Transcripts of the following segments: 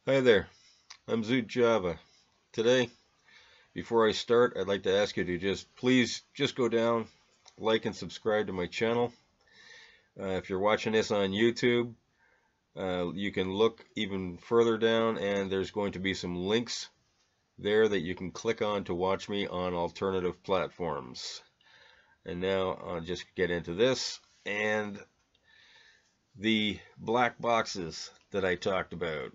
Hi there, I'm Zoot Java. Today, before I start, I'd like to ask you to please go down, like and subscribe to my channel. If you're watching this on YouTube, you can look even further down and there's going to be some links there that you can click on to watch me on alternative platforms. And now I'll just get into this and the black boxes that I talked about.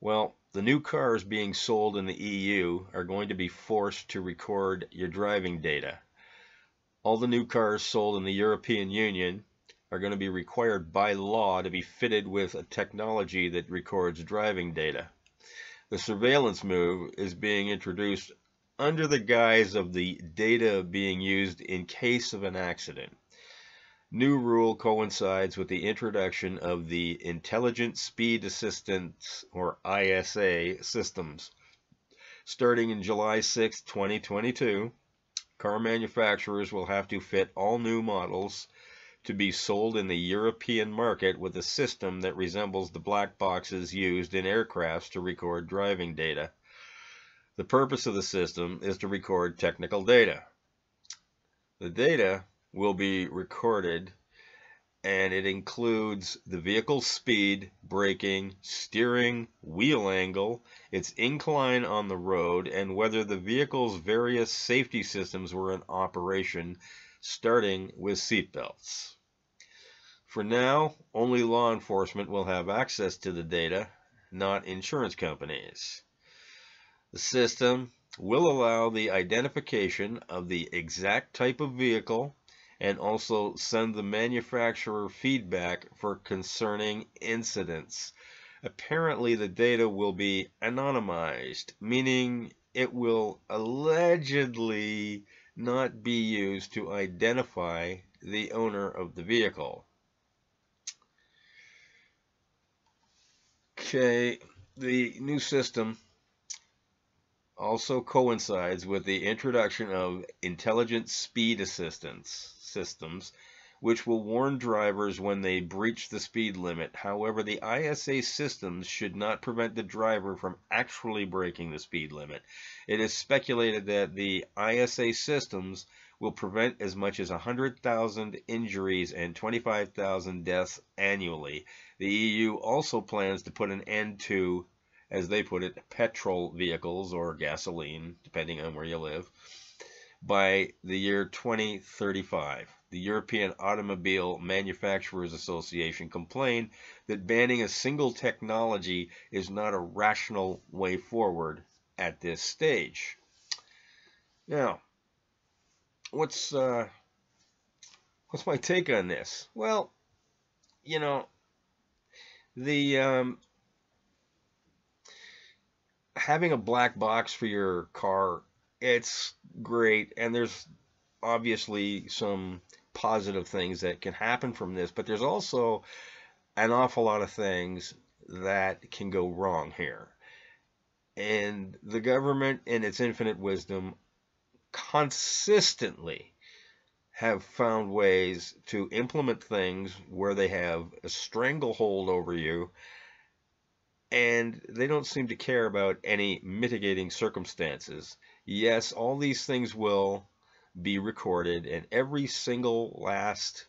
Well, the new cars being sold in the EU are going to be forced to record your driving data. All the new cars sold in the European Union are going to be required by law to be fitted with a technology that records driving data. The surveillance move is being introduced under the guise of the data being used in case of an accident. New rule coincides with the introduction of the Intelligent Speed Assistance, or ISA, systems. Starting in July 6, 2022, car manufacturers will have to fit all new models to be sold in the European market with a system that resembles the black boxes used in aircrafts to record driving data. The purpose of the system is to record technical data. The data will be recorded and it includes the vehicle's speed, braking, steering, wheel angle, its incline on the road, and whether the vehicle's various safety systems were in operation, starting with seatbelts. For now, only law enforcement will have access to the data, not insurance companies. The system will allow the identification of the exact type of vehicle and also send the manufacturer feedback for concerning incidents. Apparently, the data will be anonymized, meaning it will allegedly not be used to identify the owner of the vehicle. Okay, the new system also coincides with the introduction of intelligent speed assistance systems, which will warn drivers when they breach the speed limit. However, the ISA systems should not prevent the driver from actually breaking the speed limit. It is speculated that the ISA systems will prevent as much as 100,000 injuries and 25,000 deaths annually. The EU also plans to put an end to, as they put it, petrol vehicles or gasoline, depending on where you live, by the year 2035. The European Automobile Manufacturers Association complained that banning a single technology is not a rational way forward at this stage. Now, what's my take on this? Well, you know, the having a black box for your car, it's great, and there's obviously some positive things that can happen from this, but there's also an awful lot of things that can go wrong here. And the government, in its infinite wisdom, consistently have found ways to implement things where they have a stranglehold over you, and they don't seem to care about any mitigating circumstances. Yes, all these things will be recorded, and every single last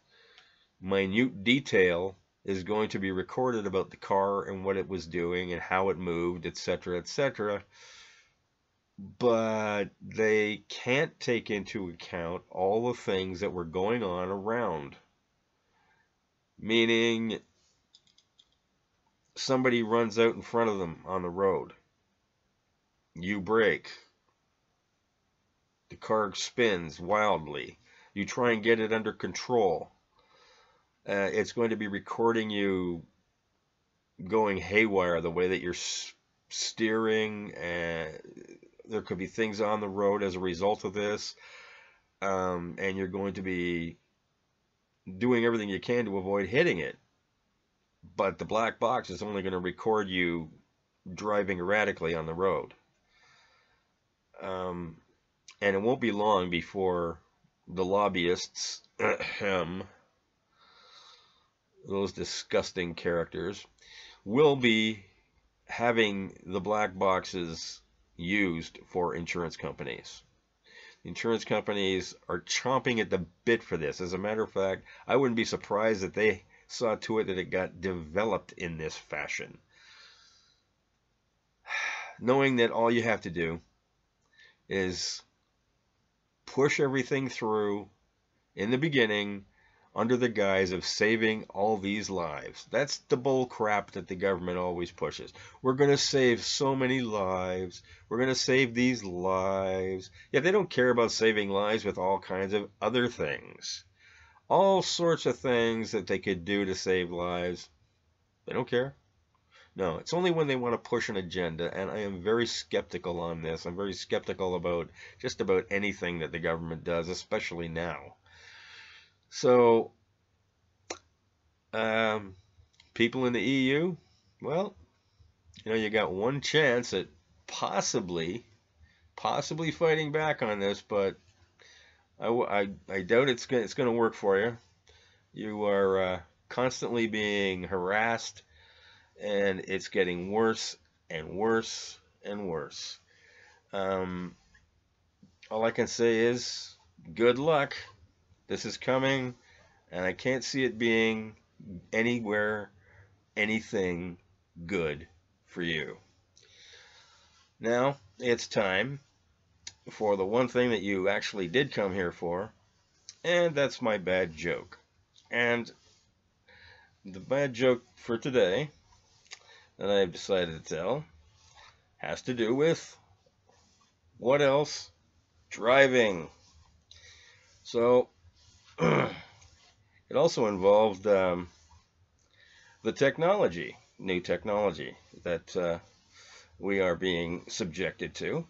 minute detail is going to be recorded about the car and what it was doing and how it moved, etc., etc. But they can't take into account all the things that were going on around. Meaning, somebody runs out in front of them on the road. You brake. The car spins wildly. You try and get it under control. It's going to be recording you going haywire, the way that you're steering. There could be things on the road as a result of this. And you're going to be doing everything you can to avoid hitting it. But the black box is only going to record you driving erratically on the road. And it won't be long before the lobbyists, those disgusting characters, will be having the black boxes used for insurance companies. Insurance companies are chomping at the bit for this. As a matter of fact, I wouldn't be surprised if they saw to it that it got developed in this fashion. Knowing that all you have to do is push everything through in the beginning under the guise of saving all these lives. That's the bull crap that the government always pushes. We're going to save so many lives. We're going to save these lives. Yeah, they don't care about saving lives with all kinds of other things. All sorts of things that they could do to save lives. They don't care. No, it's only when they want to push an agenda, and I am very skeptical on this. I'm very skeptical about just about anything that the government does, especially now. So, people in the EU, well, you got one chance at possibly fighting back on this, but I doubt it's going to work for you. You are constantly being harassed, and it's getting worse and worse and worse. All I can say is good luck. This is coming, and I can't see it being anything good for you. Now, it's time for the one thing that you actually did come here for, and that's my bad joke. And the bad joke for today that I've decided to tell has to do with what else? Driving. So, it also involved the technology, new technology that we are being subjected to.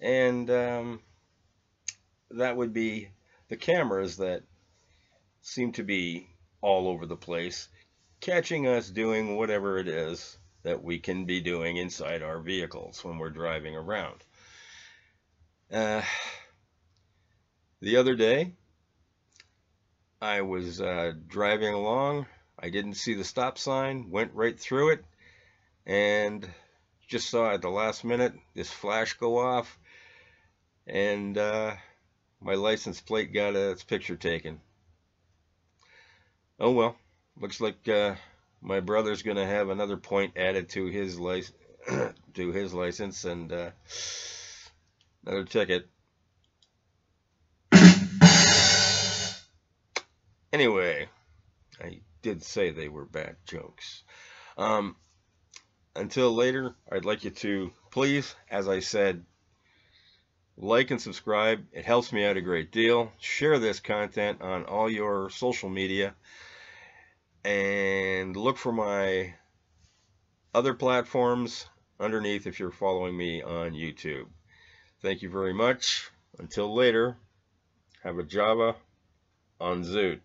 And that would be the cameras that seem to be all over the place, catching us doing whatever it is that we can be doing inside our vehicles when we're driving around. The other day, I was driving along. I didn't see the stop sign, went right through it, and just saw at the last minute this flash go off, and my license plate got its picture taken. Oh well, looks like my brother's going to have another point added to his license, and another ticket. Anyway, I did say they were bad jokes. Until later, I'd like you to please, as I said, like and subscribe. It helps me out a great deal. Share this content on all your social media, and look for my other platforms underneath if you're following me on YouTube. Thank you very much. Until later, have a Java on Zoot.